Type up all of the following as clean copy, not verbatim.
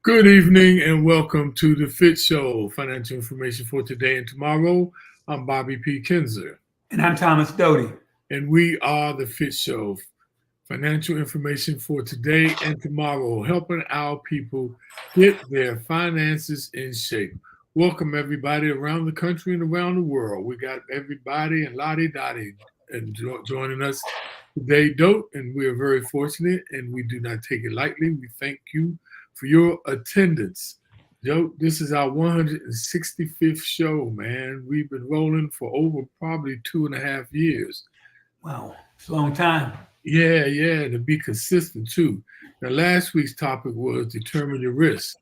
Good evening and welcome to the FITT Show, financial information for today and tomorrow. I'm Bobby P. Kinzer, And I'm Thomas Doty. and we are the FITT Show, financial information for today and tomorrow, helping our people get their finances in shape. Welcome everybody around the country and around the world. We got everybody and Lottie Dottie and joining us today, Dote, and we are very fortunate and we do not take it lightly. We thank you for your attendance. Joe, this is our 165th show, man. We've been rolling for over probably 2.5 years. Wow, it's a long time. Yeah, to be consistent too. Now, last week's topic was determine your risk.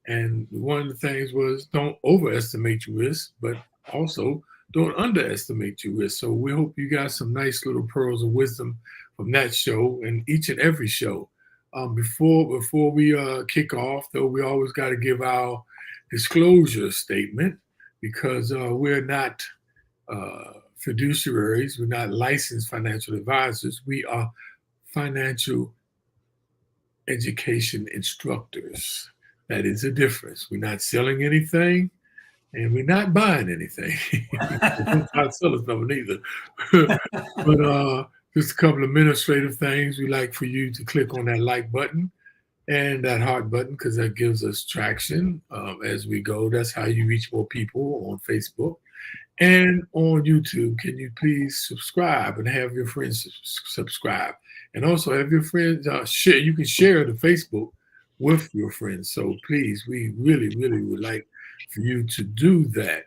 And one of the things was don't overestimate your risk, but also don't underestimate your risk. So we hope you got some nice little pearls of wisdom from that show and each and every show. Before we kick off, though, we always got to give our disclosure statement because we're not fiduciaries, we're not licensed financial advisors. We are financial education instructors. That is a difference. We're not selling anything and we're not buying anything. Don't try to sell us nothing either. But just a couple of administrative things. We like for you to click on that like button and that heart button because that gives us traction as we go. That's how you reach more people on Facebook and on YouTube. Can you please subscribe and have your friends subscribe? And also have your friends share. You can share the Facebook with your friends. So please, we really, really would like for you to do that.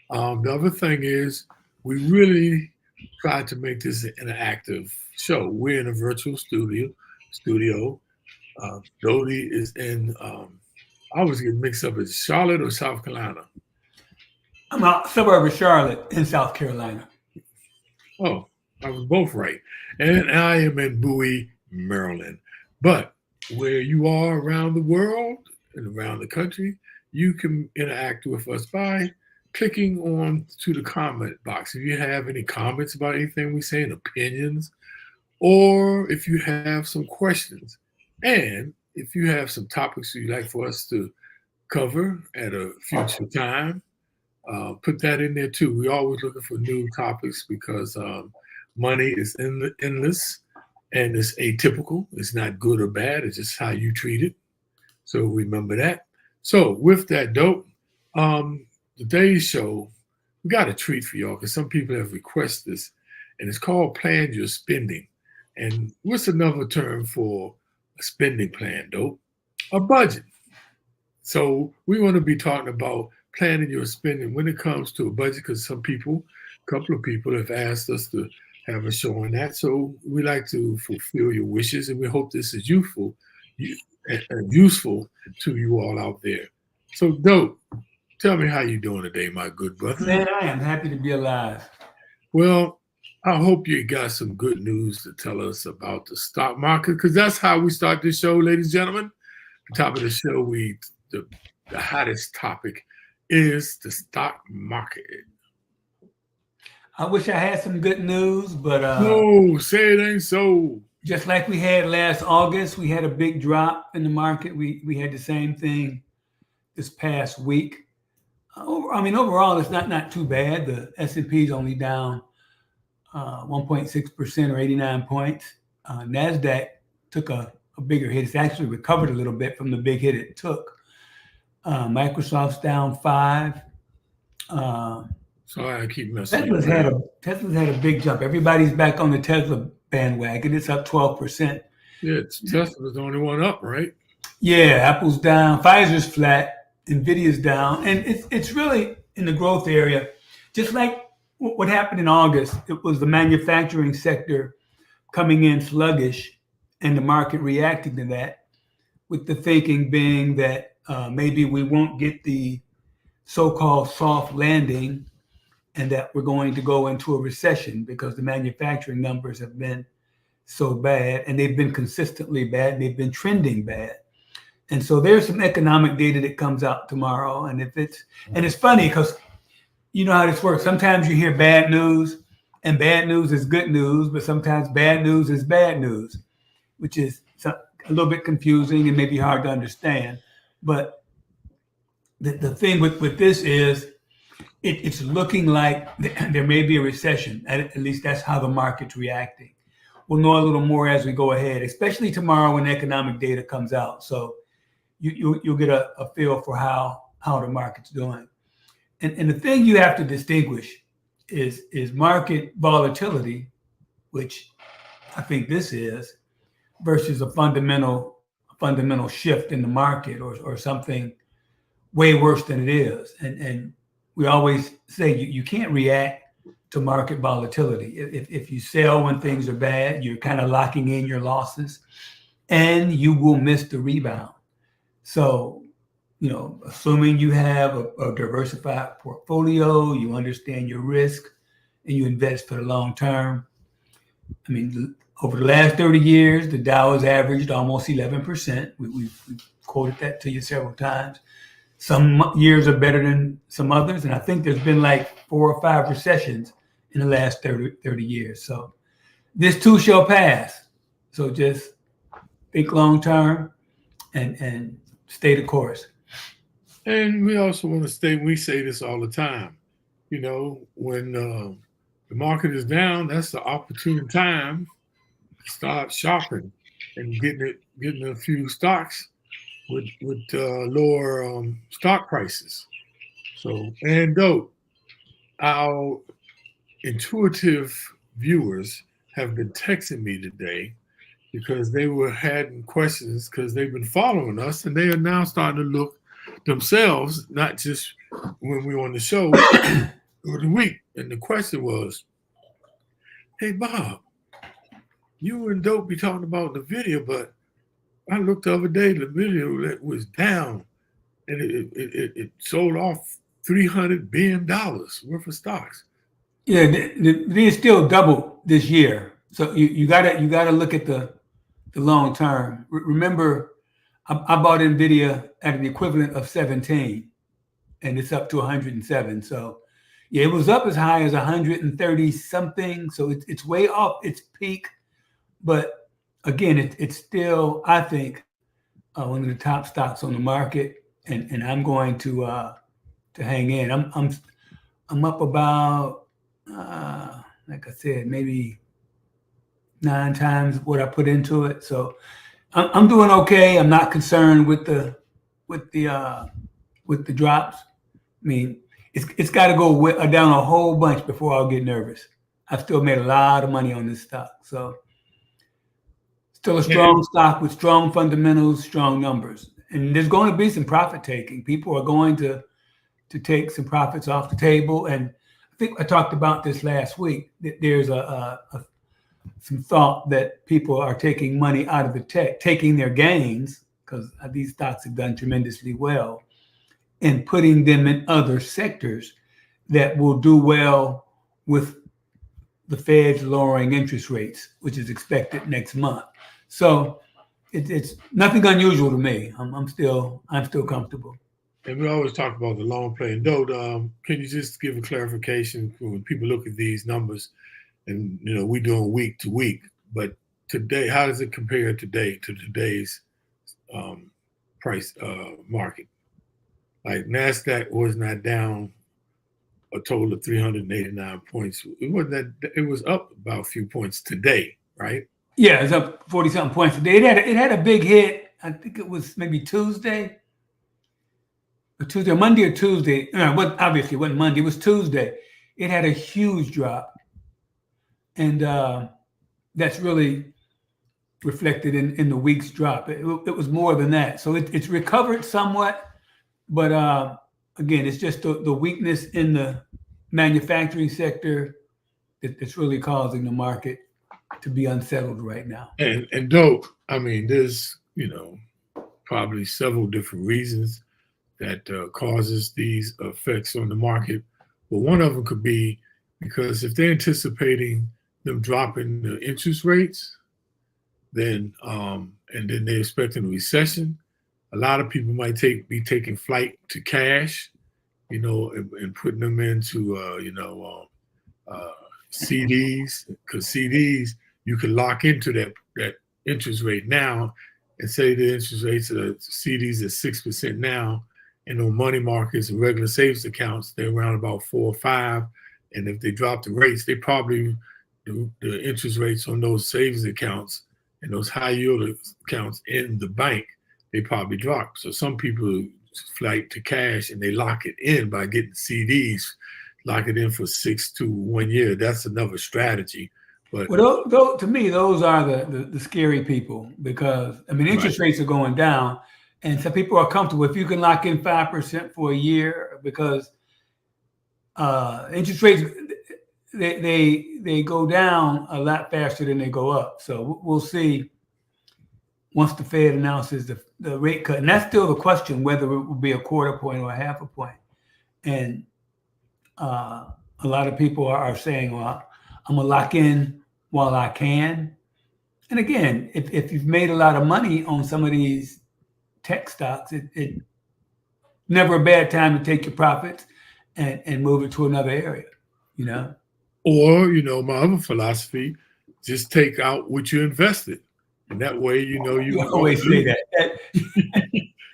The other thing is we really try to make this an interactive show. We're in a virtual studio. Dodie is in, I always get mixed up, is Charlotte or South Carolina? I'm a suburb of Charlotte in South Carolina. Oh, I was both right. And I am in Bowie, Maryland. But where you are around the world and around the country, you can interact with us by clicking on to the comment box. If you have any comments about anything we say, and opinions, or if you have some questions, and if you have some topics you'd like for us to cover at a future time, put that in there too. We're always looking for new topics because money is endless and it's atypical. It's not good or bad. It's just how you treat it. So remember that. So with that, Dope, today's show, we got a treat for y'all because some people have requested this, and it's called Plan Your Spending. And what's another term for a spending plan, Dope? A budget. So we want to be talking about planning your spending when it comes to a budget because a couple of people have asked us to have a show on that. So we like to fulfill your wishes, and we hope this is and useful to you all out there. So, Dope, tell me how you doing today, my good brother. Man, I am happy to be alive. Well, I hope you got some good news to tell us about the stock market because that's how we start this show, ladies and gentlemen. The top of the show, the hottest topic is the stock market. I wish I had some good news, but no, say it ain't so. Just like we had last August, we had a big drop in the market. We had the same thing this past week. Overall, it's not too bad. The S&P is only down 1.6% or 89 points. NASDAQ took a bigger hit. It's actually recovered a little bit from the big hit it took. Microsoft's down 5. Sorry, I keep messing up. Tesla's had a big jump. Everybody's back on the Tesla bandwagon. It's up 12%. Yeah, Tesla's the only one up, right? Yeah, Apple's down. Pfizer's flat. Nvidia's down. And it's really in the growth area. Just like what happened in August, it was the manufacturing sector coming in sluggish and the market reacting to that, with the thinking being that maybe we won't get the so-called soft landing and that we're going to go into a recession because the manufacturing numbers have been so bad and they've been consistently bad and they've been trending bad. And so there's some economic data that comes out tomorrow. And it's funny because you know how this works. Sometimes you hear bad news and bad news is good news, but sometimes bad news is bad news, which is a little bit confusing and maybe hard to understand. But the thing with this is it's looking like there may be a recession. At least that's how the market's reacting. We'll know a little more as we go ahead, especially tomorrow when economic data comes out. So you'll get a feel for how the market's doing. And the thing you have to distinguish is market volatility, which I think this is, versus a fundamental shift in the market or something way worse than it is. And we always say you can't react to market volatility. If you sell when things are bad, you're kind of locking in your losses and you will miss the rebound. So, assuming you have a diversified portfolio, you understand your risk, and you invest for the long term. I mean, over the last 30 years, the Dow has averaged almost 11%. We've quoted that to you several times. Some years are better than some others, and I think there's been like 4 or 5 recessions in the last 30 years. So this too shall pass. So just think long term and stay the course. And we also want to we say this all the time, when the market is down, that's the opportune time to start shopping and getting a few stocks with lower stock prices. So, and though our intuitive viewers have been texting me today because they were having questions because they've been following us and they are now starting to look themselves, not just when we were on the show or the week. And the question was, hey, Bob, you and Dope be talking about the video, but I looked the other day, the video that was down and it sold off $300 billion worth of stocks. Yeah, they still doubled this year. So you gotta look at the long term. Remember, I bought NVIDIA at an equivalent of 17, and it's up to 107. So yeah, it was up as high as 130 something. So it's way off its peak, but again, it's still, I think, one of the top stocks on the market, and I'm going to hang in. I'm up about like I said, maybe 9 times what I put into it. So I'm doing okay. I'm not concerned with the drops. I mean, it's got to go down a whole bunch before I'll get nervous. I've still made a lot of money on this stock, so still a strong stock with strong fundamentals, strong numbers, and there's going to be some profit taking. People are going to take some profits off the table, and I think I talked about this last week. There's some thought that people are taking money out of the tech, taking their gains, because these stocks have done tremendously well, and putting them in other sectors that will do well with the Fed's lowering interest rates, which is expected next month. So it's nothing unusual to me. I'm still comfortable. And we always talk about the long play. And Doe, can you just give a clarification when people look at these numbers? And we're doing week to week, but today, how does it compare today to today's price market? Like NASDAQ was not down a total of 389 points. It wasn't that. It was up about a few points today, right? Yeah, it's up 40-something points today. It had a big hit. I think it was maybe Tuesday, Monday or Tuesday. Obviously it wasn't Monday. It was Tuesday. It had a huge drop. And that's really reflected in the week's drop. It was more than that. So it's recovered somewhat, but again, it's just the weakness in the manufacturing sector that's really causing the market to be unsettled right now. And Dope, I mean, there's probably several different reasons that causes these effects on the market, but one of them could be because if they're anticipating them dropping the interest rates, then and then they're expecting a recession, a lot of people might be taking flight to cash, and putting them into CDs, because CDs you can lock into that interest rate now, and say the interest rates of the CDs at 6% now, and on money markets and regular savings accounts, they're around about 4 or 5. And if they drop the rates, they probably the interest rates on those savings accounts and those high yield accounts in the bank, they probably drop. So some people flight to cash and they lock it in by getting CDs, lock it in for 6 to 1 year. That's another strategy. But well, to me, those are the scary people, because I mean, interest rates are going down, and some people are comfortable if you can lock in 5% for a year, because interest rates they go down a lot faster than they go up. So we'll see once the Fed announces the rate cut, and that's still the question, whether it will be a quarter point or a half a point. And a lot of people are saying, well, I'm gonna lock in while I can. And again, if you've made a lot of money on some of these tech stocks, it never a bad time to take your profits and move it to another area, you know? Or, my other philosophy, just take out what you invested. And that way, you always say that.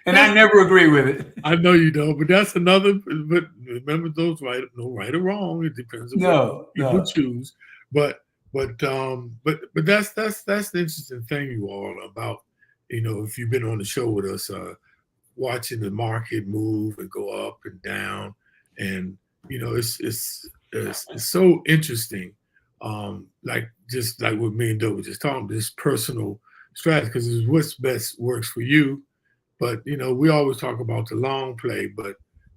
And I never agree with it. I know you don't, but that's another. But remember, those no right or wrong. It depends on what people choose. But that's the interesting thing, you all, about if you've been on the show with us, watching the market move and go up and down, and it's so interesting. Just like what me and Doe were just talking, this personal strategy, because it's what's best works for you. But we always talk about the long play, but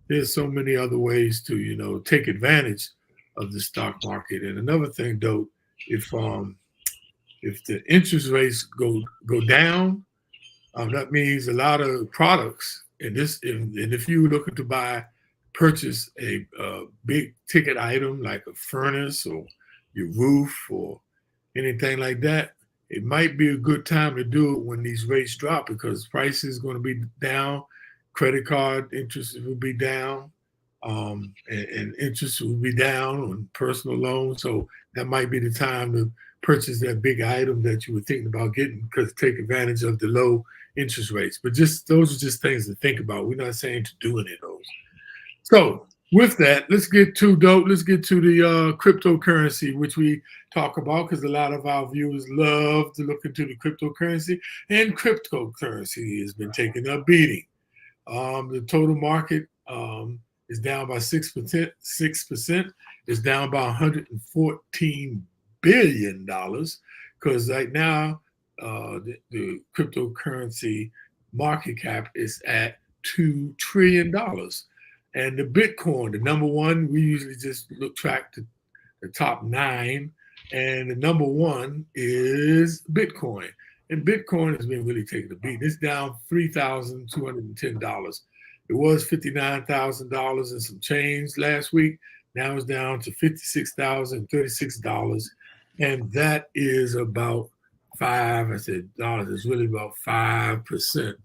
there's so many other ways to take advantage of the stock market. And another thing, Doe, if the interest rates go down, that means a lot of products. And if you're looking to purchase a big ticket item like a furnace or your roof or anything like that, it might be a good time to do it when these rates drop, because prices is going to be down, credit card interest will be down, and interest will be down on personal loans. So that might be the time to purchase that big item that you were thinking about getting, because take advantage of the low interest rates. But those are just things to think about. We're not saying to do any of those. So with that, let's get to the cryptocurrency, which we talk about because a lot of our viewers love to look into the cryptocurrency, and cryptocurrency has been taking a beating. The total market is down by 6%. 6% is down by $114 billion, because right now the cryptocurrency market cap is at $2 trillion. And the Bitcoin, the number one, we usually just track the top 9, and the number one is Bitcoin. And Bitcoin has been really taking the beat. It's down $3,210. It was $59,000 and some change last week. Now it's down to $56,036. And that is about dollars. It's really about 5%.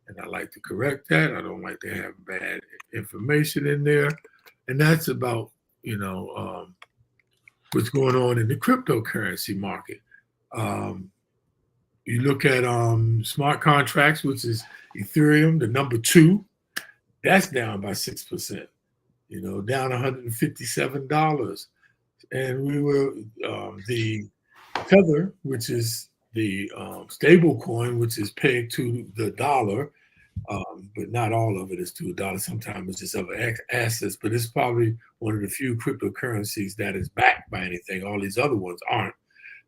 And I like to correct that. I don't like to have bad information in there. And that's about, what's going on in the cryptocurrency market. You look at smart contracts, which is Ethereum, the number 2, that's down by 6%, down $157. And we were the Tether, which is the stable coin, which is pegged to the dollar, but not all of it is to a dollar. Sometimes it's just other assets, but it's probably one of the few cryptocurrencies that is backed by anything. All these other ones aren't.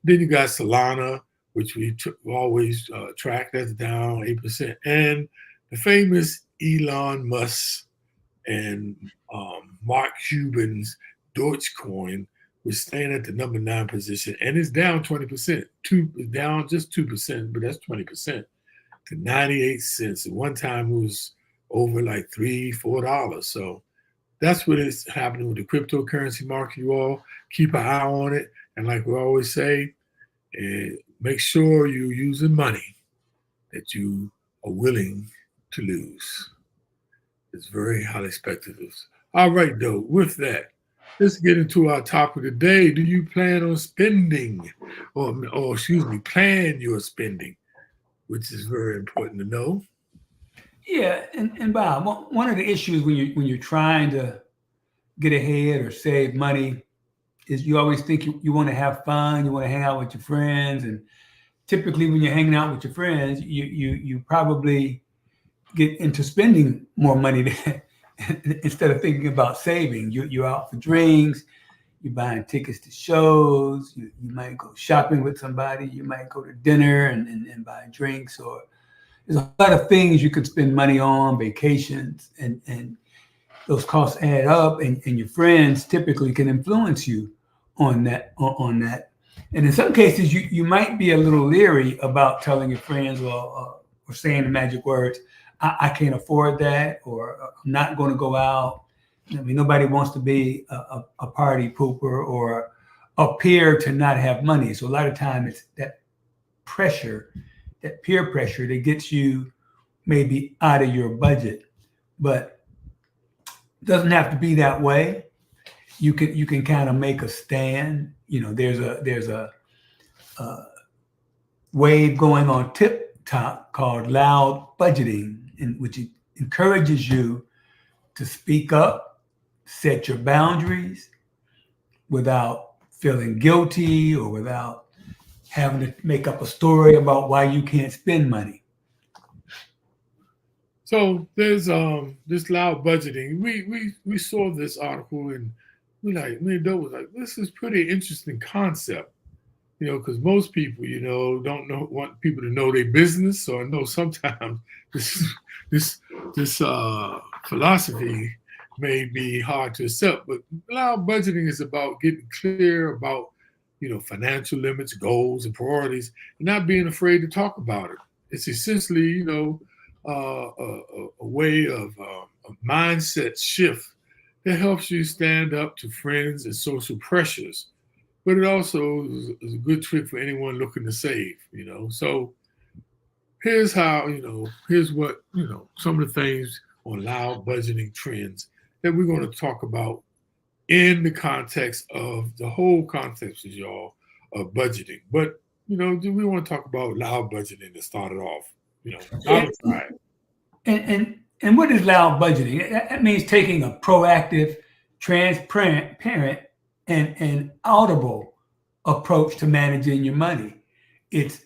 Then you got Solana, which we always track, that's down 8%. And the famous Elon Musk and Mark Cuban's Dogecoin was staying at the number 9 position, and it's down 20%. Down just 2%, but that's 20% to 98 cents. At one time, it was over like $3-4. So that's what is happening with the cryptocurrency market. You all keep an eye on it, and like we always say, make sure you're using money that you are willing to lose. It's very highly speculative. All right, though, with that, let's get into our topic of the day. Do you plan on spending, or plan your spending? which is very important to know. Yeah, and Bob, one of the issues when you're trying to get ahead or save money is you always think you want to have fun, you want to hang out with your friends, and typically when you're hanging out with your friends, you probably get into spending more money than, instead of thinking about saving. You're out for drinks, you're buying tickets to shows, you might go shopping with somebody, you might go to dinner and buy drinks, or there's a lot of things you could spend money on, vacations, and those costs add up, and your friends typically can influence you on that. And in some cases, you might be a little leery about telling your friends, or saying the magic words, I can't afford that, or I'm not going to go out. I mean, nobody wants to be a party pooper or appear to not have money. So a lot of time it's that pressure, that peer pressure that gets you maybe out of your budget. But it doesn't have to be that way. You can kind of make a stand. There's a wave going on TikTok called loud budgeting, in which it encourages you to speak up, set your boundaries without feeling guilty or without having to make up a story about why you can't spend money. So there's this loud budgeting. We saw this article and me and Doe was like, this is pretty interesting concept. Because most people, don't want people to know their business, or know sometimes this philosophy may be hard to accept. But loud budgeting is about getting clear about, financial limits, goals, and priorities, and not being afraid to talk about it. It's essentially, a way of a mindset shift that helps you stand up to friends and social pressures. But it also is a good trick for anyone looking to save, So here's how, here's what, some of the things on loud budgeting trends that we're going to talk about in the context of the whole context of y'all of budgeting. But, do we want to talk about loud budgeting to start it off? Outside. And what is loud budgeting? That means taking a proactive, transparent, and audible approach to managing your money. It's,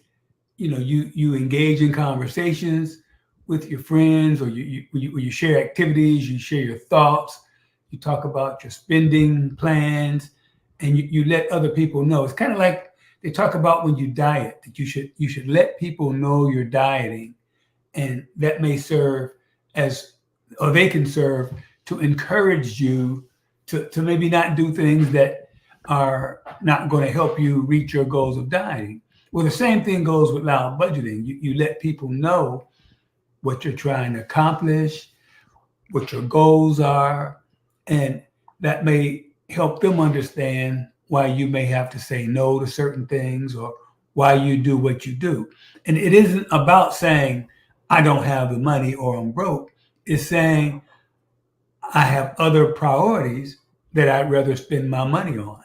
you engage in conversations with your friends, or you share activities, you share your thoughts, you talk about your spending plans, and you let other people know. It's kind of like they talk about when you diet, that you should let people know you're dieting, and that may serve or they can serve to encourage you to maybe not do things that are not going to help you reach your goals of dieting. Well, the same thing goes with loud budgeting. You let people know what you're trying to accomplish, what your goals are, and that may help them understand why you may have to say no to certain things, or why you do what you do. And it isn't about saying, I don't have the money or I'm broke. It's saying, I have other priorities that I'd rather spend my money on.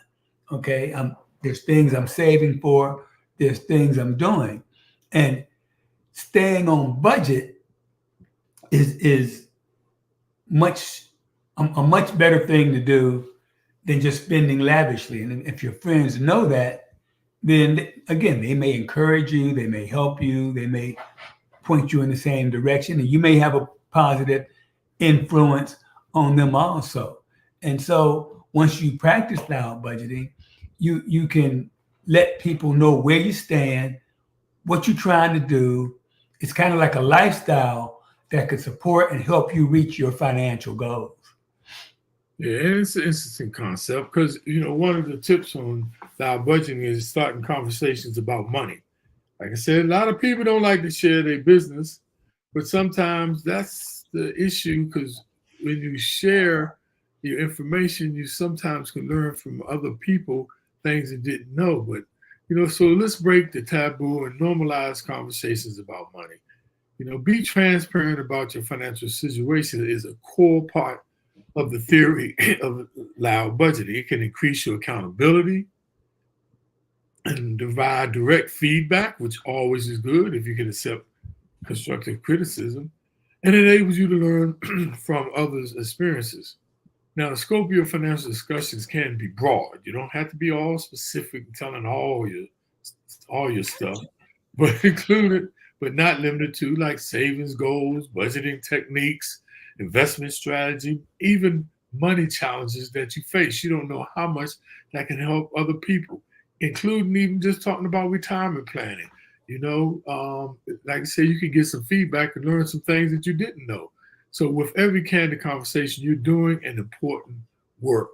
Okay, there's things I'm saving for, there's things I'm doing, and staying on budget is a much better thing to do than just spending lavishly. And if your friends know that, then again, they may encourage you, they may help you, they may point you in the same direction, and you may have a positive influence on them also. And so once you practice loud budgeting, you can let people know where you stand, what you're trying to do. It's kind of like a lifestyle that could support and help you reach your financial goals. Yeah, it's an interesting concept because, one of the tips on loud budgeting is starting conversations about money. Like I said, a lot of people don't like to share their business, but sometimes that's the issue, because when you share your information, you sometimes can learn from other people things you didn't know. But, so let's break the taboo and normalize conversations about money. Be transparent about your financial situation is a core part of the theory of loud budgeting. It can increase your accountability and provide direct feedback, which always is good if you can accept constructive criticism, and enables you to learn from others' experiences. Now, the scope of your financial discussions can be broad. You don't have to be all specific, telling all your stuff, but included, but not limited to, like savings goals, budgeting techniques, investment strategy, even money challenges that you face. You don't know how much that can help other people, including even just talking about retirement planning. Like I said, you can get some feedback and learn some things that you didn't know. So, with every candid conversation, you're doing an important work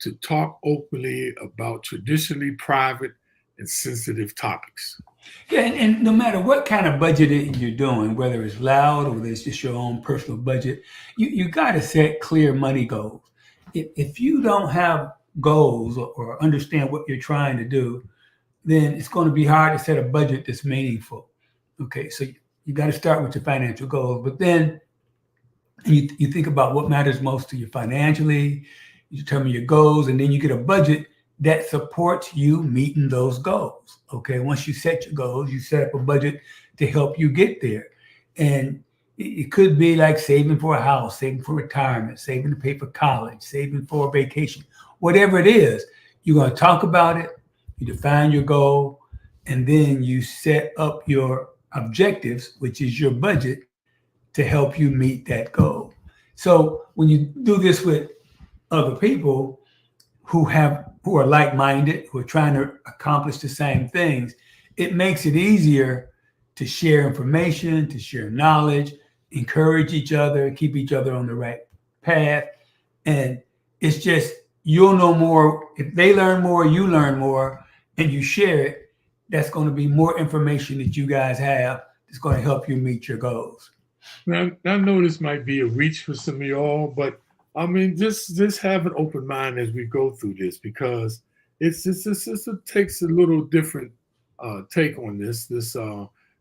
to talk openly about traditionally private and sensitive topics. Yeah, and no matter what kind of budgeting you're doing, whether it's loud or whether it's just your own personal budget, you got to set clear money goals. If you don't have goals or understand what you're trying to do, then it's going to be hard to set a budget that's meaningful. Okay, so you got to start with your financial goals, but then you think about what matters most to you financially, you determine your goals, and then you get a budget that supports you meeting those goals. Okay, once you set your goals, you set up a budget to help you get there. And it could be like saving for a house, saving for retirement, saving to pay for college, saving for a vacation, whatever it is. You're going to talk about it, you define your goal, and then you set up your objectives, which is your budget, to help you meet that goal. So when you do this with other people who are like-minded, who are trying to accomplish the same things, it makes it easier to share information, to share knowledge, encourage each other, keep each other on the right path. And it's just, you'll know more. If they learn more, you learn more, and you share it, that's going to be more information that you guys have that's going to help you meet your goals. Now, I know this might be a reach for some of y'all, but I mean, just have an open mind as we go through this, because it takes a little different take on this,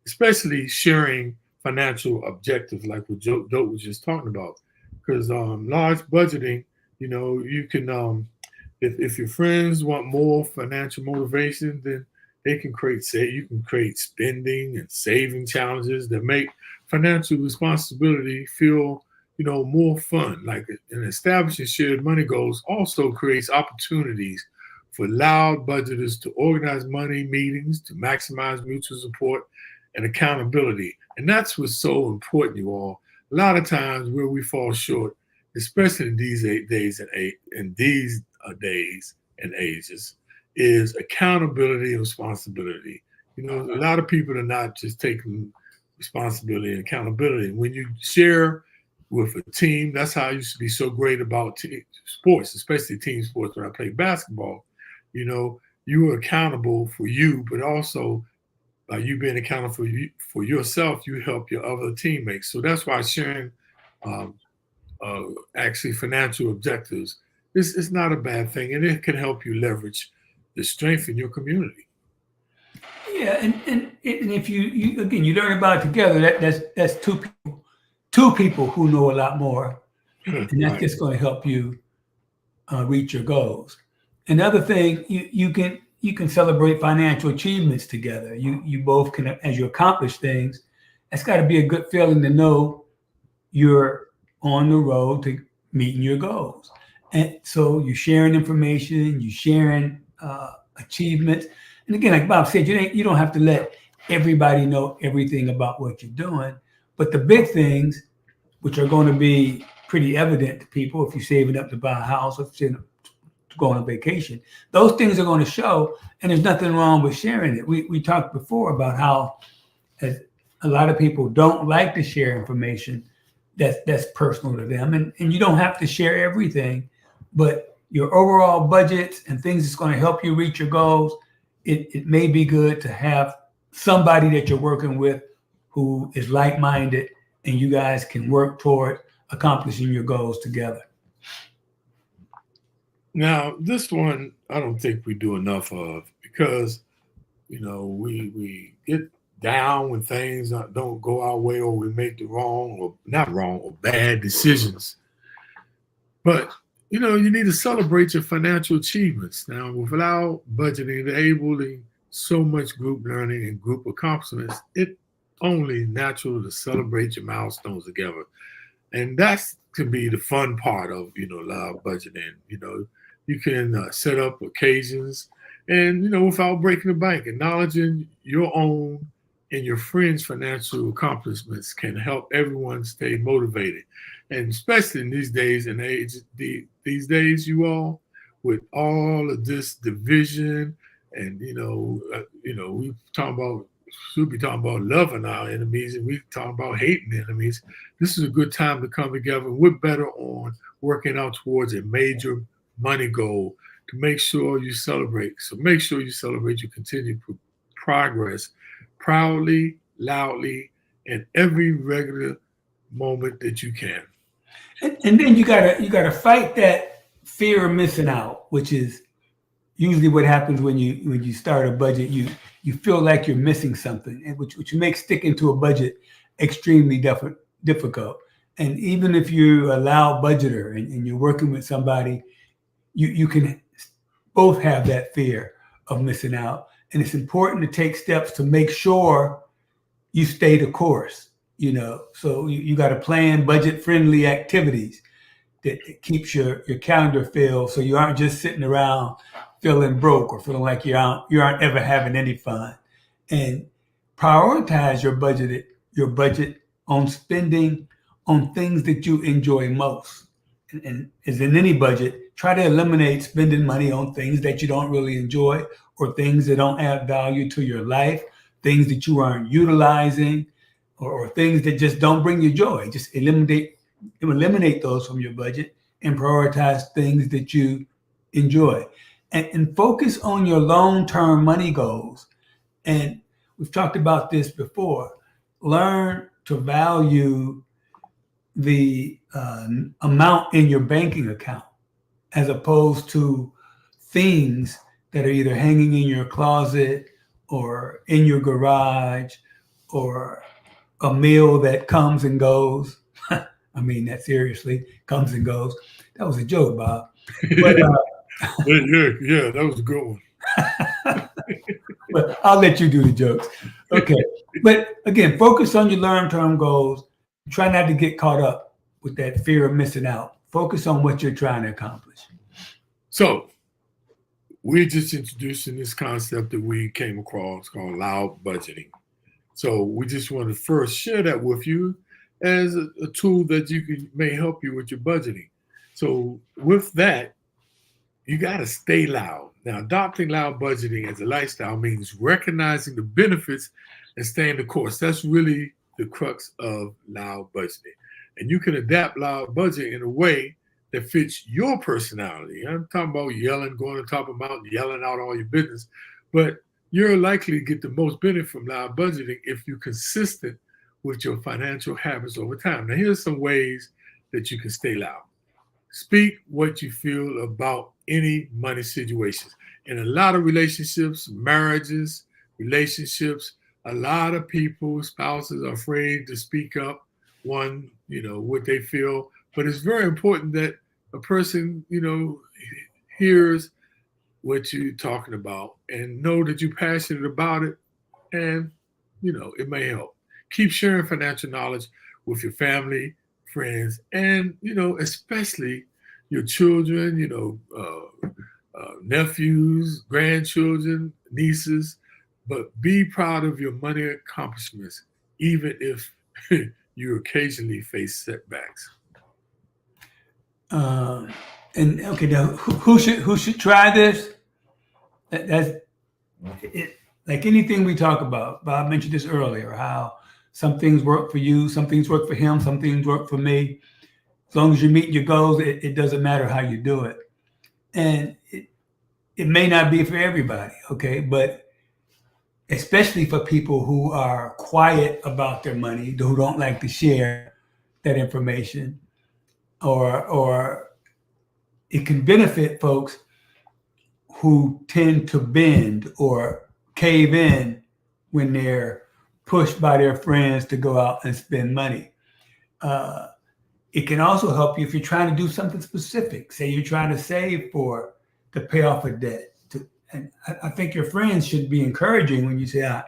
especially sharing financial objectives like what Dope was just talking about. Because large budgeting, you can, if your friends want more financial motivation, then you can create spending and saving challenges that make financial responsibility feel more fun. Like, and establishing shared money goals also creates opportunities for loud budgeters to organize money meetings, to maximize mutual support and accountability. And that's what's so important, you all. A lot of times where we fall short, especially in these days and ages, is accountability and responsibility. A lot of people are not just taking responsibility and accountability. When you share with a team, that's how I used to be so great about sports, especially team sports. When I played basketball, you were accountable for you, but also by you being accountable for yourself, you help your other teammates. So that's why sharing actually financial objectives is not a bad thing, and it can help you leverage the strength in your community. Yeah, and if you again, you learn about it together. That's two people who know a lot more, and that's Right. just going to help you reach your goals. Another thing, you can celebrate financial achievements together. You both can, as you accomplish things. That's got to be a good feeling to know you're on the road to meeting your goals. And so you're sharing information, you're sharing achievements. And again, like Bob said, you don't have to let everybody know everything about what you're doing. But the big things, which are going to be pretty evident to people, if you're saving up to buy a house, or if you're to go on a vacation, those things are going to show. And there's nothing wrong with sharing it. We talked before about how a lot of people don't like to share information that's personal to them. And you don't have to share everything, but your overall budgets and things that's going to help you reach your goals, it may be good to have somebody that you're working with who is like-minded, and you guys can work toward accomplishing your goals together. Now, this one I don't think we do enough of, because we get down when things don't go our way, or we make the not wrong or bad decisions. But you need to celebrate your financial achievements. Now, without budgeting, enabling so much group learning and group accomplishments, it only natural to celebrate your milestones together. And that's can be the fun part of live budgeting. You can set up occasions, and without breaking the bank, acknowledging your own and your friends' financial accomplishments can help everyone stay motivated. And especially in these days and age, these days, you all, with all of this division, and we talking about should be talking about loving our enemies, and we talking about hating enemies. This is a good time to come together. We're better on working out towards a major money goal to make sure you celebrate. So make sure you celebrate your continued progress proudly, loudly, and every regular moment that you can. And then you gotta fight that fear of missing out, which is usually what happens when you start a budget. You feel like you're missing something, and which makes sticking to a budget extremely difficult. And even if you're a loud budgeter and you're working with somebody, you can both have that fear of missing out. And it's important to take steps to make sure you stay the course. So you got to plan budget-friendly activities that keeps your calendar filled, so you aren't just sitting around feeling broke or feeling like you aren't ever having any fun. And prioritize your budget on spending on things that you enjoy most. And as in any budget, try to eliminate spending money on things that you don't really enjoy or things that don't add value to your life, things that you aren't utilizing, or things that just don't bring you joy. Just eliminate those from your budget and prioritize things that you enjoy. And focus on your long-term money goals. And we've talked about this before. Learn to value the amount in your banking account as opposed to things that are either hanging in your closet or in your garage or a meal that comes and goes. I mean that seriously, comes and goes. That was a joke, Bob. But, yeah, that was a good one. But I'll let you do the jokes. Okay. But again, focus on your long-term goals. Try not to get caught up with that fear of missing out. Focus on what you're trying to accomplish. So we're just introducing this concept that we came across called loud budgeting. So we just want to first share that with you as a tool that may help you with your budgeting. So with that, you got to stay loud. Now, adopting loud budgeting as a lifestyle means recognizing the benefits and staying the course. That's really the crux of loud budgeting. And you can adapt loud budgeting in a way that fits your personality. I'm talking about yelling, going on top of a mountain, yelling out all your business. But you're likely to get the most benefit from loud budgeting if you're consistent with your financial habits over time. Now, here's some ways that you can stay loud. Speak what you feel about any money situations. In a lot of relationships, marriages, relationships, a lot of people, spouses are afraid to speak up, what they feel. But it's very important that a person, hears what you're talking about and know that you're passionate about it. And, it may help. Keep sharing financial knowledge with your family, friends, and, especially your children, nephews, grandchildren, nieces, but be proud of your money accomplishments, even if you occasionally face setbacks. And okay, now who should try this? That's it. Like anything we talk about, Bob mentioned this earlier, how some things work for you, some things work for him, some things work for me. As long as you're meeting your goals, it doesn't matter how you do it. And it may not be for everybody, okay? But especially for people who are quiet about their money, who don't like to share that information, or it can benefit folks who tend to bend or cave in when they're pushed by their friends to go out and spend money. It can also help you if you're trying to do something specific. Say you're trying to save to pay off a debt. And I think your friends should be encouraging when you say,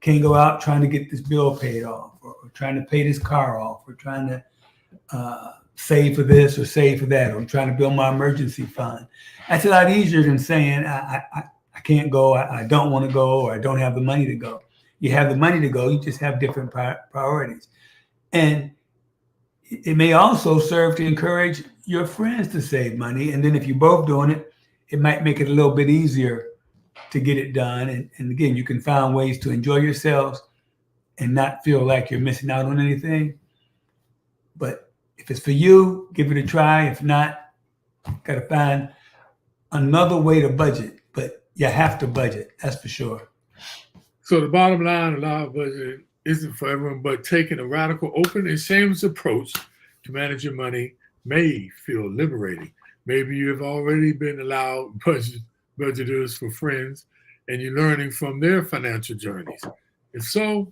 can't go out trying to get this bill paid off, or trying to pay this car off, or trying to save for this or save for that, or trying to build my emergency fund. That's a lot easier than saying, I can't go, I don't want to go, or I don't have the money to go. You have the money to go, you just have different priorities. And it may also serve to encourage your friends to save money. And then if you're both doing it, it might make it a little bit easier to get it done. And again, you can find ways to enjoy yourselves and not feel like you're missing out on anything. But if it's for you, give it a try. If not, got to find another way to budget. But you have to budget, that's for sure. So the bottom line of our budget isn't for everyone, but taking a radical, open, and shameless approach to manage your money may feel liberating. Maybe you have already been allowed budgeters for friends, and you're learning from their financial journeys. If so,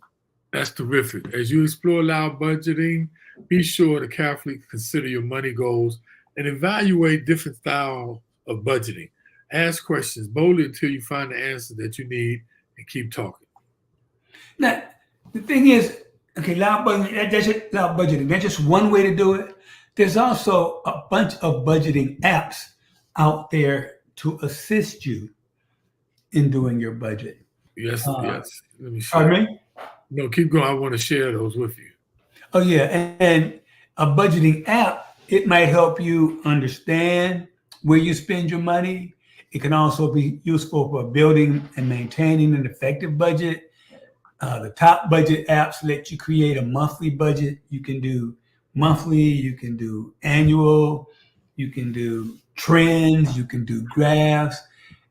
that's terrific. As you explore loud budgeting, be sure to carefully consider your money goals and evaluate different styles of budgeting. Ask questions boldly until you find the answer that you need, and keep talking. Now, the thing is, okay, loud budgeting, that's just one way to do it. There's also a bunch of budgeting apps out there to assist you in doing your budget. Yes. Let me share. Pardon me? No, keep going. I want to share those with you. Oh, yeah. And a budgeting app, it might help you understand where you spend your money. It can also be useful for building and maintaining an effective budget. The top budget apps let you create a monthly budget. You can do monthly, you can do annual, you can do trends, you can do graphs,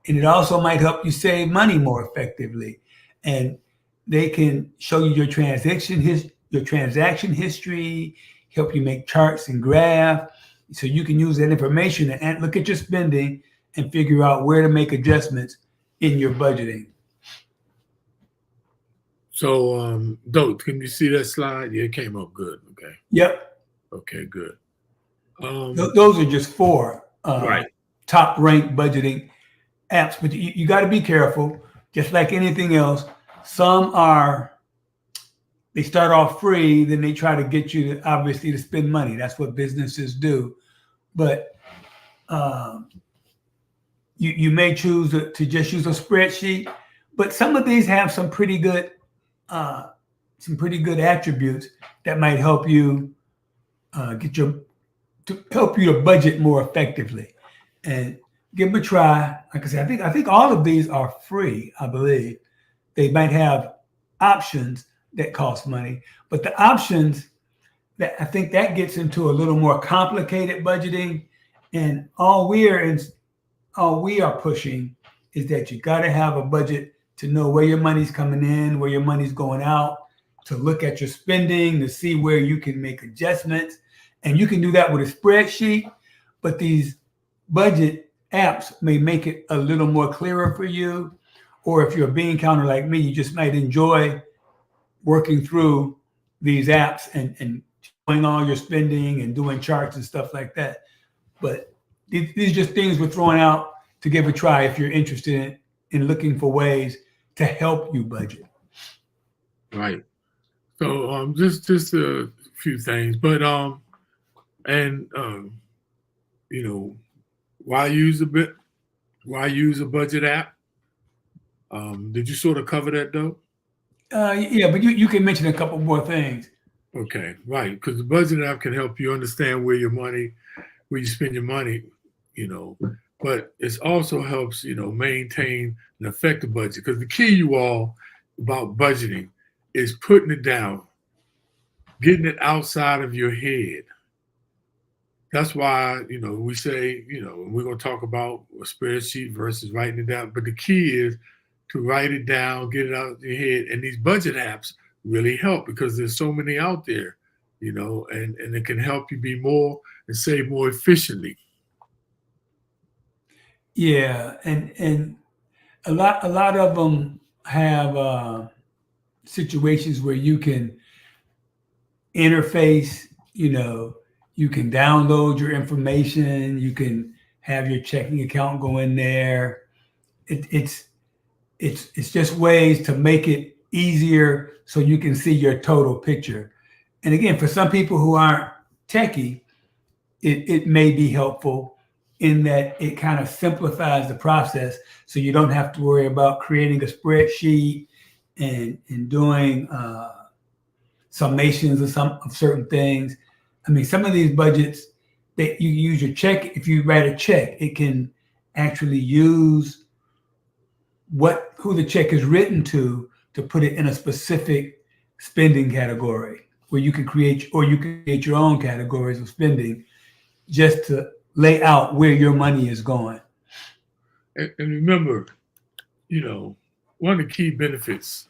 and it also might help you save money more effectively. And they can show you your transaction history, help you make charts and graphs, so you can use that information and look at your spending and figure out where to make adjustments in your budgeting. So, Dope, can you see that slide? Yeah, it came up good. Okay. Yep. Okay, good. Those are just four top ranked budgeting apps, but you got to be careful. Just like anything else, some they start off free, then they try to get you to obviously to spend money. That's what businesses do. But you may choose to just use a spreadsheet, but some of these have some pretty good attributes that might help you help you to budget more effectively. And give them a try. Like I said, I think all of these are free. I believe they might have options that cost money, but the options that I think that gets into a little more complicated budgeting. And all we are pushing is that you got to have a budget to know where your money's coming in, where your money's going out, to look at your spending, to see where you can make adjustments. And you can do that with a spreadsheet, but these budget apps may make it a little more clearer for you. Or if you're a bean counter like me, you just might enjoy working through these apps and showing all your spending and doing charts and stuff like that. But these are just things we're throwing out to give a try if you're interested in looking for ways to help you budget. Right. So just a few things, but why use a budget app? Did you sort of cover that though? Yeah, but you can mention a couple more things. Okay, right, because the budget app can help you understand where you spend your money, but it also helps, maintain an effective budget. Because the key, you all, about budgeting is putting it down, getting it outside of your head. That's why, we say, we're going to talk about a spreadsheet versus writing it down. But the key is to write it down, get it out of your head. And these budget apps really help because there's so many out there, and it can help you be more and save more efficiently. Yeah, and a lot of them have situations where you can interface, you can download your information, you can have your checking account go in there. It's just ways to make it easier so you can see your total picture. And again, for some people who aren't techie, it may be helpful in that it kind of simplifies the process so you don't have to worry about creating a spreadsheet and doing summations of certain things. I mean, some of these budgets that you use your check, if you write a check, it can actually use who the check is written to put it in a specific spending category where you can create your own categories of spending just to lay out where your money is going. And remember, one of the key benefits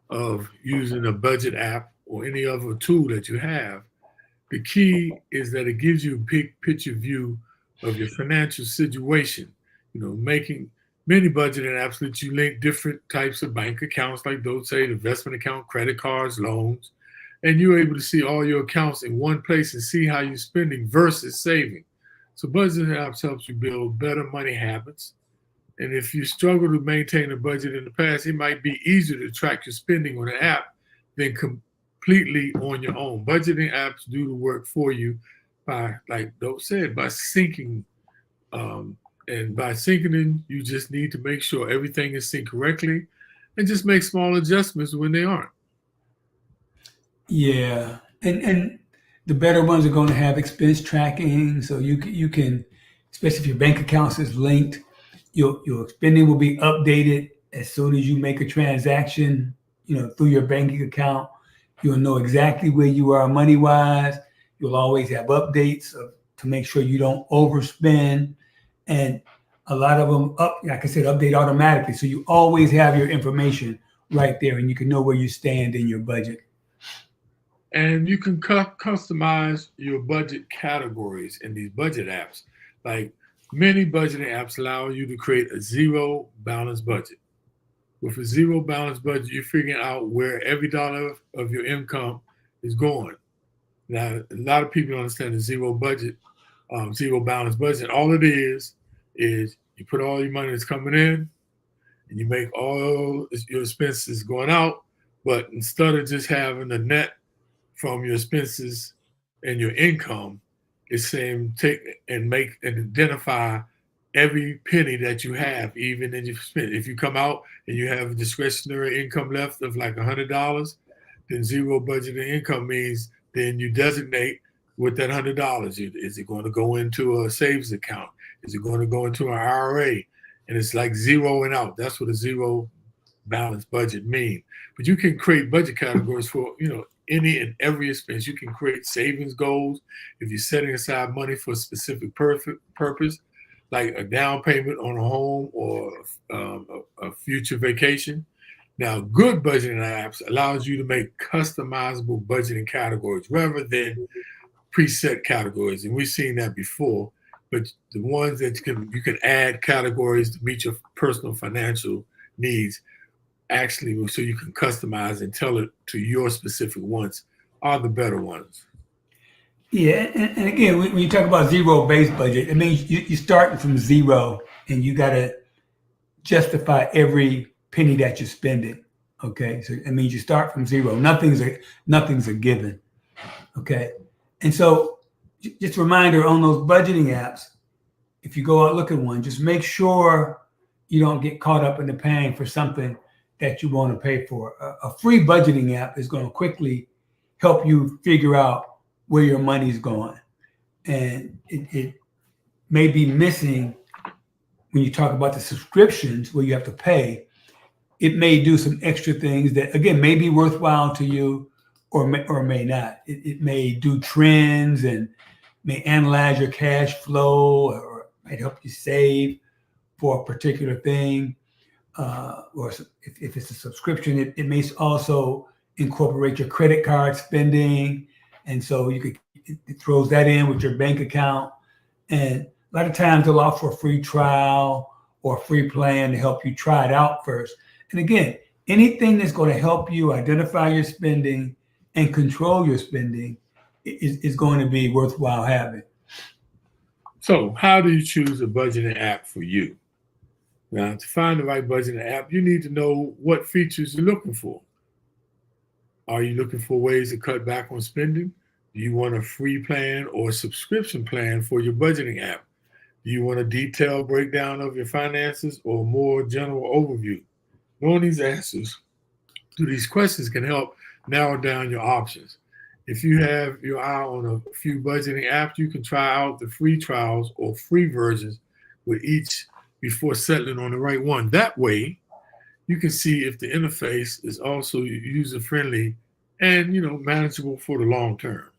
of using a budget app or any other tool that you have, the key is that it gives you a big picture view of your financial situation. Making many budgeting apps let you link different types of bank accounts, like those say investment account, credit cards, loans, and you're able to see all your accounts in one place and see how you're spending versus saving. So budgeting apps helps you build better money habits. And if you struggle to maintain a budget in the past, it might be easier to track your spending on an app than completely on your own. Budgeting apps do the work for you by, like Dope said, by syncing. And by syncing in, you just need to make sure everything is synced correctly and just make small adjustments when they aren't. Yeah. And the better ones are going to have expense tracking. So you can, especially if your bank account is linked, your spending will be updated as soon as you make a transaction, through your banking account. You'll know exactly where you are money-wise. You'll always have updates to make sure you don't overspend. And a lot of them, like I said, update automatically. So you always have your information right there and you can know where you stand in your budget. And you can customize your budget categories in these budget apps. Like many budgeting apps allow you to create a zero balance budget. With a zero balance budget, you're figuring out where every dollar of your income is going. Now, a lot of people don't understand the zero balance budget. All it is you put all your money that's coming in and you make all your expenses going out. But instead of just having a net from your expenses and your income, it's saying take and make and identify every penny that you have, even in your spend. If you come out and you have discretionary income left of like $100, then zero budgeted income means then you designate with that $100. Is it going to go into a savings account? Is it going to go into an IRA? And it's like zeroing out. That's what a zero balance budget means. But you can create budget categories for any and every expense. You can create savings goals if you're setting aside money for a specific purpose, like a down payment on a home or a future vacation. Now, good budgeting apps allows you to make customizable budgeting categories rather than preset categories. And we've seen that before, but the ones that you can add categories to meet your personal financial needs, actually, so you can customize and tell it to your specific wants, are the better ones. Yeah, and again, when you talk about zero-based budget, it means you're starting from zero and you got to justify every penny that you're spending. Okay, so it means you start from zero. Nothing's a given. Okay, and so just a reminder on those budgeting apps, if you go out look at one, just make sure you don't get caught up in the paying for something that you want to pay for. A free budgeting app is going to quickly help you figure out where your money's going. And it may be missing when you talk about the subscriptions where you have to pay. It may do some extra things that, again, may be worthwhile to you or may not. It may do trends and may analyze your cash flow or might help you save for a particular thing. Or if it's a subscription, it may also incorporate your credit card spending. And so it throws that in with your bank account. And a lot of times they'll offer a free trial or a free plan to help you try it out first. And again, anything that's going to help you identify your spending and control your spending is going to be worthwhile having. So how do you choose a budgeting app for you? Now, to find the right budgeting app, you need to know what features you're looking for. Are you looking for ways to cut back on spending? Do you want a free plan or a subscription plan for your budgeting app? Do you want a detailed breakdown of your finances or a more general overview? Knowing these answers to these questions can help narrow down your options. If you have your eye on a few budgeting apps, you can try out the free trials or free versions with each before settling on the right one. That way, you can see if the interface is also user friendly and manageable for the long term.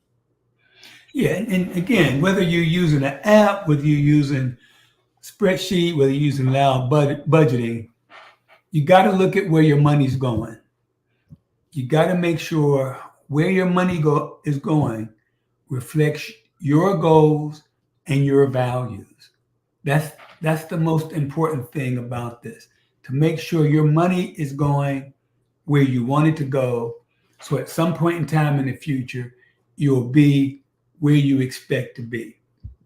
Yeah, and again, whether you're using an app, whether you're using spreadsheet, whether you're using loud budgeting, you got to look at where your money's going. You got to make sure where your money is going reflects your goals and your values. That's the most important thing about this, to make sure your money is going where you want it to go. So at some point in time in the future, you'll be where you expect to be.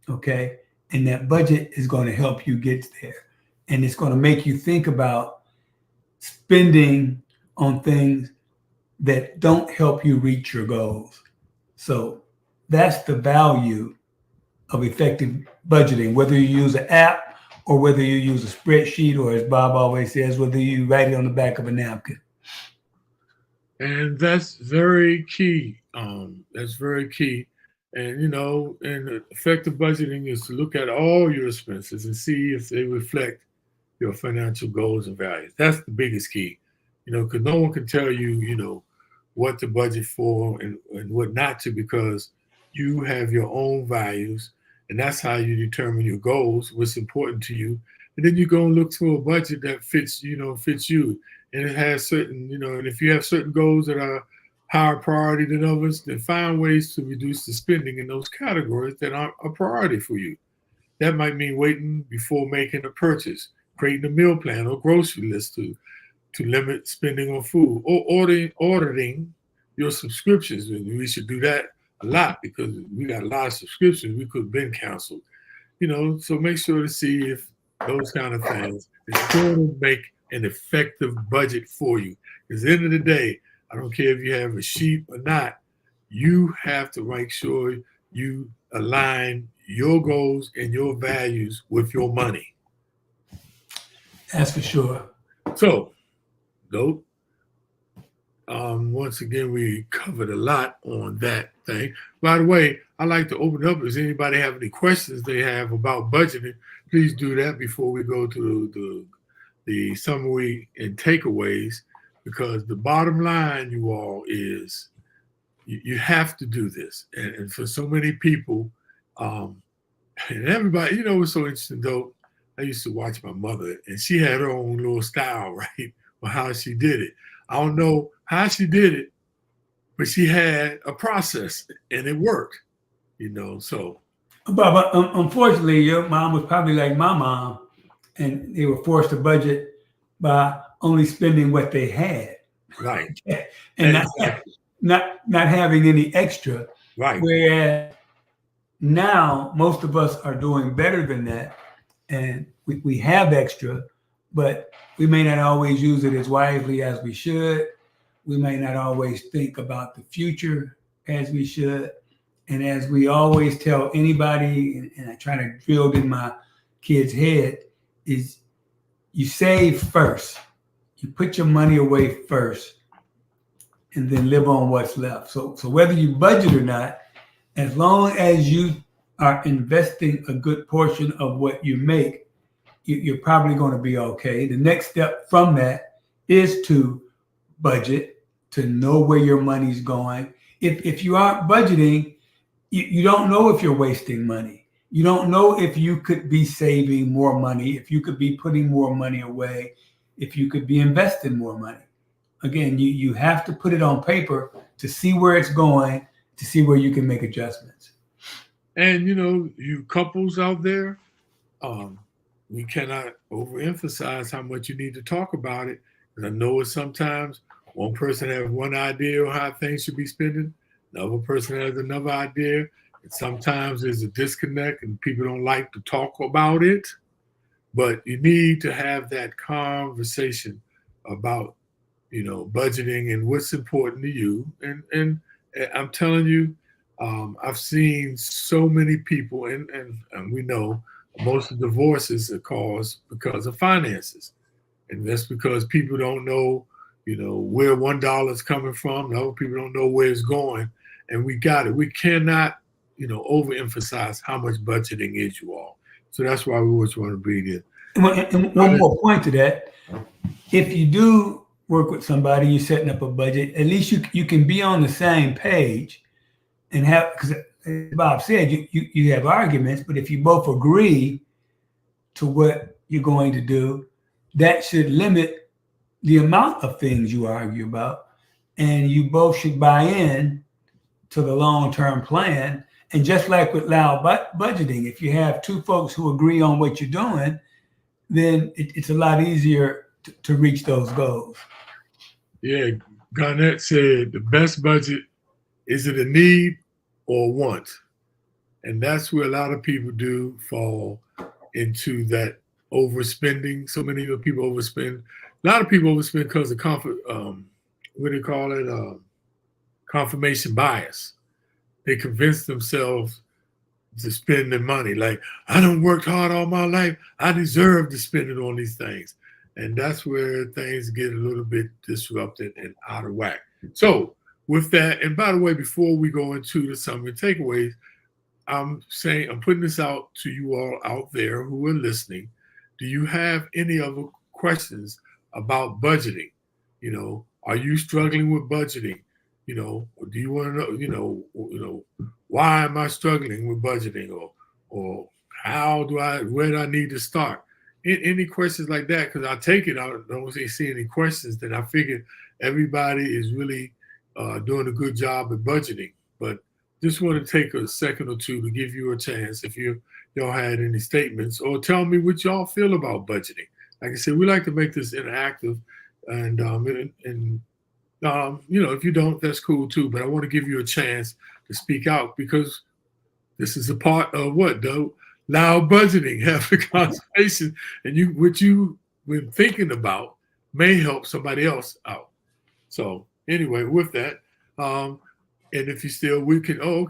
Okay. And that budget is going to help you get there. And it's going to make you think about spending on things that don't help you reach your goals. So that's the value of effective budgeting, whether you use an app or whether you use a spreadsheet, or as Bob always says, whether you write it on the back of a napkin. And that's very key. That's very key. And, and effective budgeting is to look at all your expenses and see if they reflect your financial goals and values. That's the biggest key, because no one can tell you, what to budget for and what not to, because you have your own values, and that's how you determine your goals, what's important to you. And then you go and look for a budget that fits you. And it has certain, and if you have certain goals that are higher priority than others, then find ways to reduce the spending in those categories that aren't a priority for you. That might mean waiting before making a purchase, creating a meal plan or grocery list to limit spending on food, or ordering your subscriptions. And we should do that a lot because we got a lot of subscriptions we could have been canceled. So make sure to see if those kind of things is going to make an effective budget for you. Because at the end of the day, I don't care if you have a sheet or not, you have to make sure you align your goals and your values with your money. That's for sure. So, nope. Once again, we covered a lot on that thing. By the way, I'd like to open up. Does anybody have any questions they have about budgeting? Please do that before we go to the summary and takeaways, because the bottom line, you all, is you have to do this. And for so many people, and everybody, what's so interesting, though, I used to watch my mother, and she had her own little style, right, on how she did it. I don't know how she did it, but she had a process, and it worked, so. But unfortunately, your mom was probably like my mom, and they were forced to budget by only spending what they had. Right. And not having any extra. Right. Whereas now most of us are doing better than that. And we have extra, but we may not always use it as wisely as we should. We may not always think about the future as we should. And as we always tell anybody, and I try to drill in my kids' head, is you save first. You put your money away first and then live on what's left. So whether you budget or not, as long as you are investing a good portion of what you make, you're probably going to be okay. The next step from that is to budget, to know where your money's going. If you aren't budgeting, you don't know if you're wasting money. You don't know if you could be saving more money, if you could be putting more money away, if you could be investing more money. Again, you have to put it on paper to see where it's going, to see where you can make adjustments. And, you couples out there, we cannot overemphasize how much you need to talk about it. And I know it's sometimes one person has one idea on how things should be spending, another person has another idea. And sometimes there's a disconnect and people don't like to talk about it. But you need to have that conversation about, budgeting and what's important to you. And I'm telling you, I've seen so many people, and we know most of divorces are caused because of finances, and that's because people don't know, where $1 is coming from. No, people don't know where it's going, and we got it. We cannot, overemphasize how much budgeting is, you all. So that's why we always want to be there. And one more point to that: if you do work with somebody, you're setting up a budget. At least you can be on the same page and have, because as Bob said, you have arguments, but if you both agree to what you're going to do, that should limit the amount of things you argue about, and you both should buy in to the long-term plan. And just like with loud budgeting, if you have two folks who agree on what you're doing, then it's a lot easier to reach those goals. Yeah, Garnett said the best budget is it a need or want? And that's where a lot of people do fall into that overspending. So many people overspend. A lot of people overspend because of what do you call it? Confirmation bias. They convince themselves to spend their money. Like, I done worked hard all my life. I deserve to spend it on these things. And that's where things get a little bit disrupted and out of whack. So with that, and by the way, before we go into the summary takeaways, I'm putting this out to you all out there who are listening. Do you have any other questions about budgeting? Are you struggling with budgeting? Do you want to know, why am I struggling with budgeting, or where do I need to start? Any questions like that? Because I take it, I don't see any questions, then I figure everybody is really doing a good job at budgeting. But just want to take a second or two to give you a chance if y'all had any statements, or tell me what y'all feel about budgeting. Like I said, we like to make this interactive, and if you don't, that's cool too. But I want to give you a chance to speak out, because this is a part of though? Loud budgeting. Have a conversation, and what you've been thinking about may help somebody else out. So anyway, with that, and if you still, we can. Oh,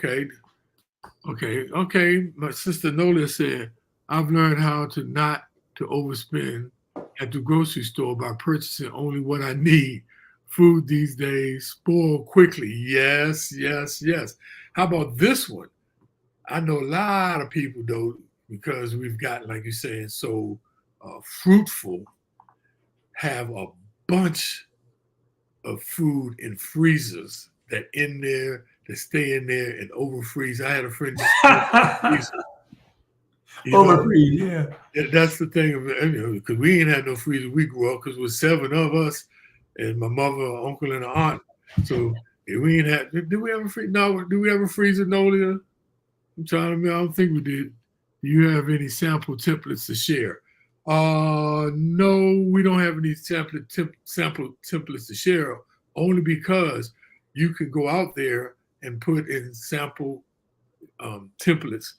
okay. My sister Nola said, I've learned how to not to overspend at the grocery store by purchasing only what I need. Food these days spoil quickly. Yes. How about this one? I know a lot of people, though, because we've gotten, like you're saying, so fruitful, have a bunch of food in freezers that stay in there and overfreeze. I had a friend overfreeze, yeah. That's the thing of it, because we ain't had no freezer. We grew up because there was 7 of us, and my mother, uncle, and an aunt. So we ain't had. Did we ever freeze? No. Do we ever freeze it, Nolia? I'm trying to remember. I don't think we did. Do you have any sample templates to share? No, we don't have any sample templates to share. Only because you can go out there and put in sample templates,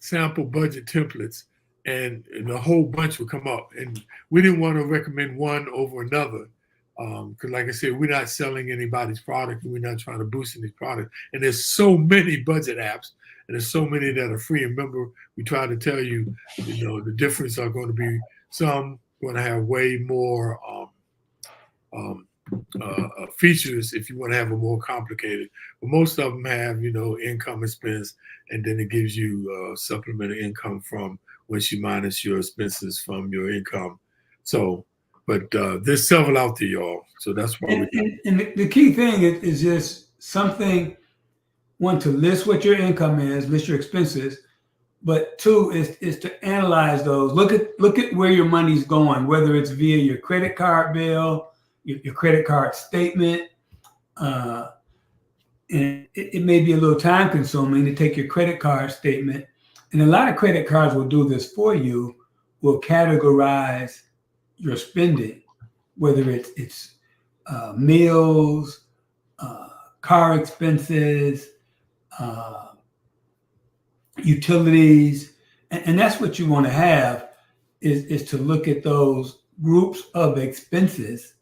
sample budget templates, and a whole bunch will come up. And we didn't want to recommend one over another, because like I said, we're not selling anybody's product, and we're not trying to boost any product. And there's so many budget apps, and there's so many that are free. And remember, we tried to tell you, the difference are going to be some going to have way more features if you want to have a more complicated. But most of them have, income expense, and then it gives you supplemental income from once you minus your expenses from your income. So, but there's several out there, y'all. So that's why and the key thing is just something, one, to list what your income is, list your expenses, but 2 is to analyze those. Look at where your money's going, whether it's via your credit card bill, your credit card statement. And it may be a little time consuming to take your credit card statement. And a lot of credit cards will do this for you, will categorize your spending, whether it's meals, car expenses, utilities. And that's what you want to have is to look at those groups of expenses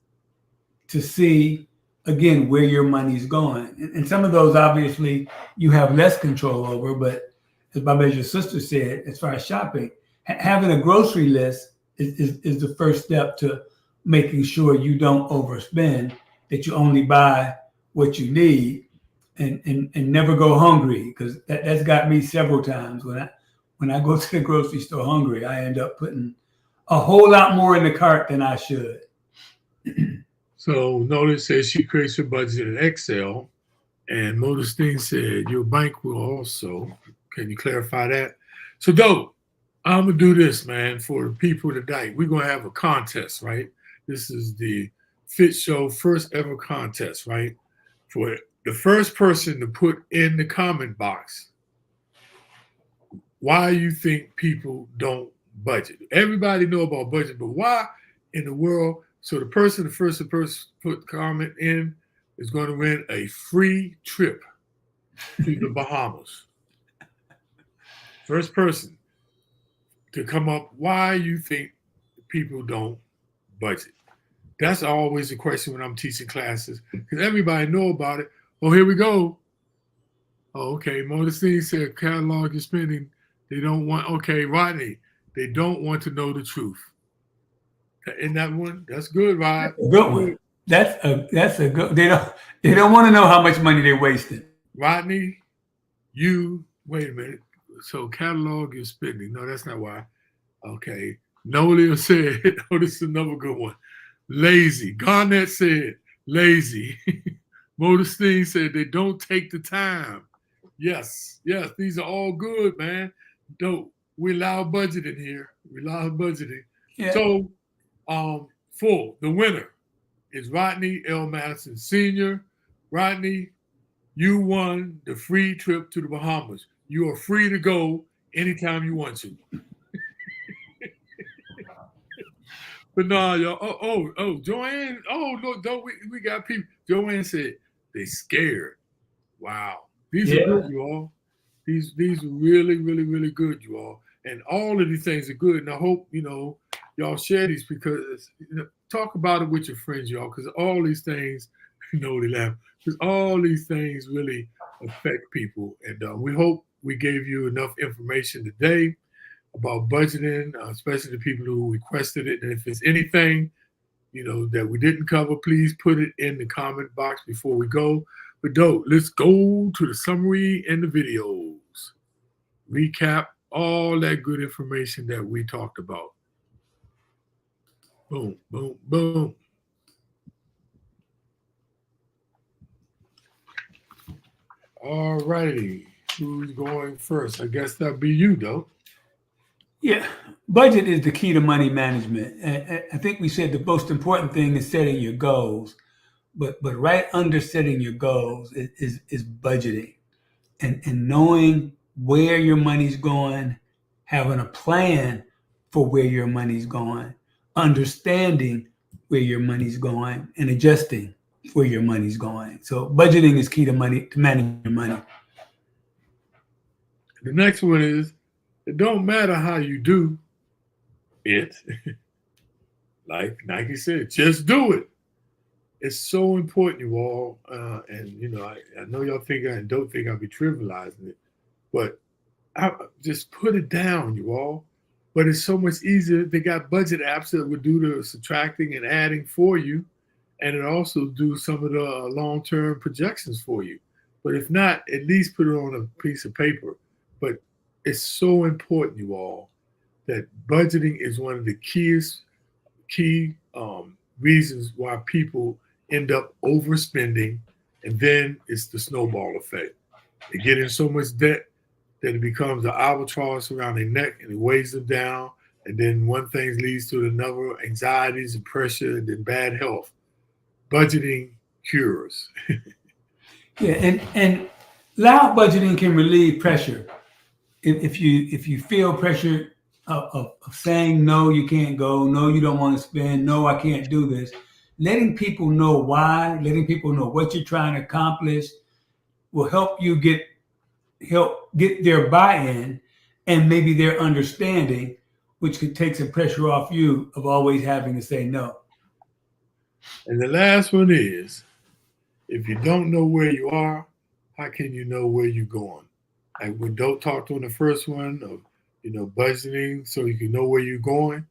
to see, again, where your money's going. And some of those, obviously, you have less control over. But as Babeja's sister said, as far as shopping, having a grocery list is the first step to making sure you don't overspend, that you only buy what you need and never go hungry, because that's got me several times. When I go to the grocery store hungry, I end up putting a whole lot more in the cart than I should. So notice that she creates her budget in Excel, and Modus Thing said your bank will also. Can you clarify that? So, dope. I'm gonna do this, man, for the people tonight. We're gonna have a contest, right? This is the FITT Show first ever contest, right? For the first person to put in the comment box why you think people don't budget. Everybody know about budget, but why in the world? So the first person put comment in is going to win a free trip to the Bahamas. First person to come up why you think people don't budget. That's always the question when I'm teaching classes, because everybody know about it. Oh, here we go. Oh, okay. Modestine said catalog your spending. They don't want, okay, Rodney, they don't want to know the truth. In that one, that's good, Rod. Good one. That's a good. They don't want to know how much money they're wasting. Rodney, wait a minute. So catalog your spending. No, that's not why. Okay. Nolia said, oh, this is another good one. Lazy. Garnett said, lazy. Modestine said they don't take the time. Yes, these are all good, man. We allow budgeting here. We allow budgeting. Yeah. So, for the winner is Rodney L. Madison Sr. Rodney, you won the free trip to the Bahamas. You are free to go anytime you want to. But no, y'all. Joanne. Oh no, don't we got people. Joanne said they scared. Wow, these are good, you all. These are really, really, really good, you all. And all of these things are good. And I hope y'all share these, because talk about it with your friends, y'all. Because all these things, they laugh. Because all these things really affect people. And we hope we gave you enough information today about budgeting, especially the people who requested it. And if there's anything, that we didn't cover, please put it in the comment box before we go. But let's go to the summary and the videos. Recap all that good information that we talked about. Boom, boom, boom. All righty. Who's going first? I guess that'll be you, though. Yeah, budget is the key to money management. I think we said the most important thing is setting your goals, but right under setting your goals is budgeting and knowing where your money's going, having a plan for where your money's going, understanding where your money's going, and adjusting where your money's going. So budgeting is key to managing your money. The next one is, it don't matter how you do it. Like Nike said, just do it. It's so important, you all. And, I know y'all think don't think I'll be trivializing it, but I just put it down, you all. But it's so much easier. They got budget apps that would do the subtracting and adding for you. And it also do some of the long-term projections for you. But if not, at least put it on a piece of paper. But it's so important, you all, that budgeting is one of the key reasons why people end up overspending, and then it's the snowball effect. They get in so much debt that it becomes an albatross around their neck, and it weighs them down, and then one thing leads to another, anxieties and pressure, and then bad health. Budgeting cures. Yeah, and loud budgeting can relieve pressure. If you feel pressure of saying no, you can't go, no, you don't want to spend, no, I can't do this, letting people know why, letting people know what you're trying to accomplish will help you get their buy-in and maybe their understanding which could take some pressure off you of always having to say no. And the last one is, if you don't know where you are, how can you know where you're going? Like when Dope talked on the first one of, budgeting so you can know where you're going.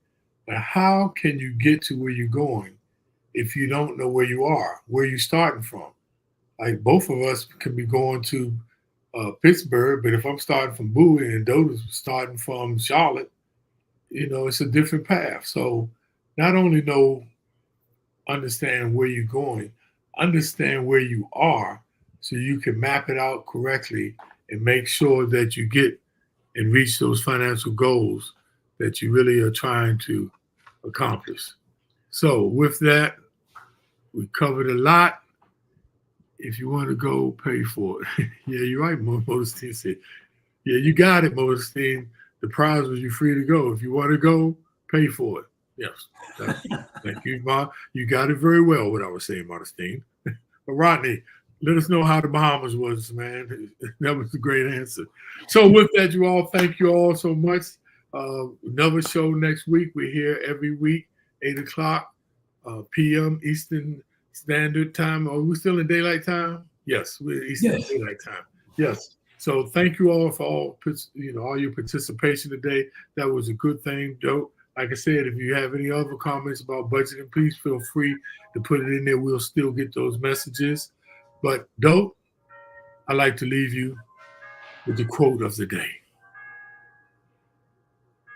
But how can you get to where you're going if you don't know where you are, where you're starting from? Like both of us can be going to Pittsburgh, but if I'm starting from Bowie and Dope is starting from Charlotte, it's a different path. So not only understand where you're going, understand where you are so you can map it out correctly and make sure that you get and reach those financial goals that you really are trying to accomplish. So with that, we covered a lot. If you want to go, pay for it. Yeah, you're right, Modestine said. Yeah, you got it, Modestine. The prize was you're free to go. If you want to go, pay for it. Yes. Thank you, Ma. You got it very well, what I was saying, Modestine. But Rodney, let us know how the Bahamas was, man. That was a great answer. So with that, you all, thank you all so much. Another show next week. We're here every week, 8 o'clock p.m. Eastern Standard Time. Are we still in daylight time? Yes, we're Eastern Daylight Time. Yes. So thank you all for all your participation today. That was a good thing, Dope. Like I said, if you have any other comments about budgeting, please feel free to put it in there. We'll still get those messages. But Dope, I like to leave you with the quote of the day.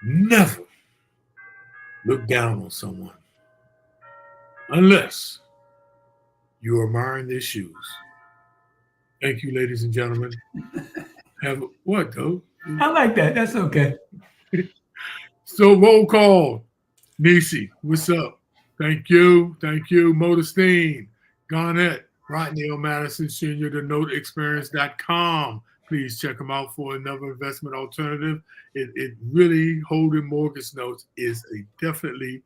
Never look down on someone unless you are admiring their shoes. Thank you, ladies and gentlemen. Have what, Dope? I like that. That's okay. So roll call. Nisi, what's up? Thank you. Thank you. Modestine, Garnett, Rodney L. Madison Sr., TheNoteExperience.com. Please check them out for another investment alternative. It really, holding mortgage notes is a definitely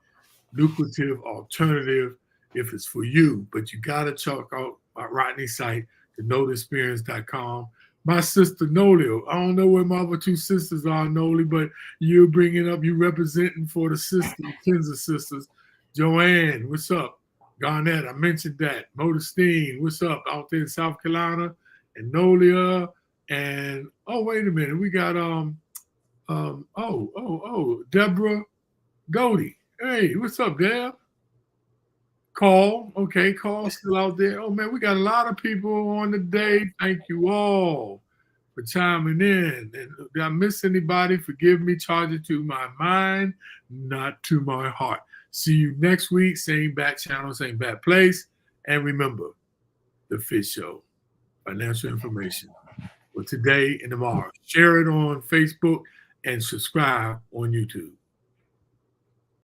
lucrative alternative if it's for you. But you got to check out Rodney's site, TheNoteExperience.com. My sister Noli, I don't know where my other two sisters are, Noli, but you're you representing for the sisters, Kinza sisters. Joanne, what's up? Garnett, I mentioned that. Modestine, what's up? Out there in South Carolina. And Nolia, and wait a minute, we got Deborah Doty. Hey, what's up, Deb? Call, okay, Call still out there. Oh man, we got a lot of people on the day. Thank you all for chiming in. And did I miss anybody? Forgive me. Charge it to my mind, not to my heart. See you next week. Same bat channel, same bat place. And remember, the FITT Show, financial information for today and tomorrow. Share it on Facebook and subscribe on YouTube.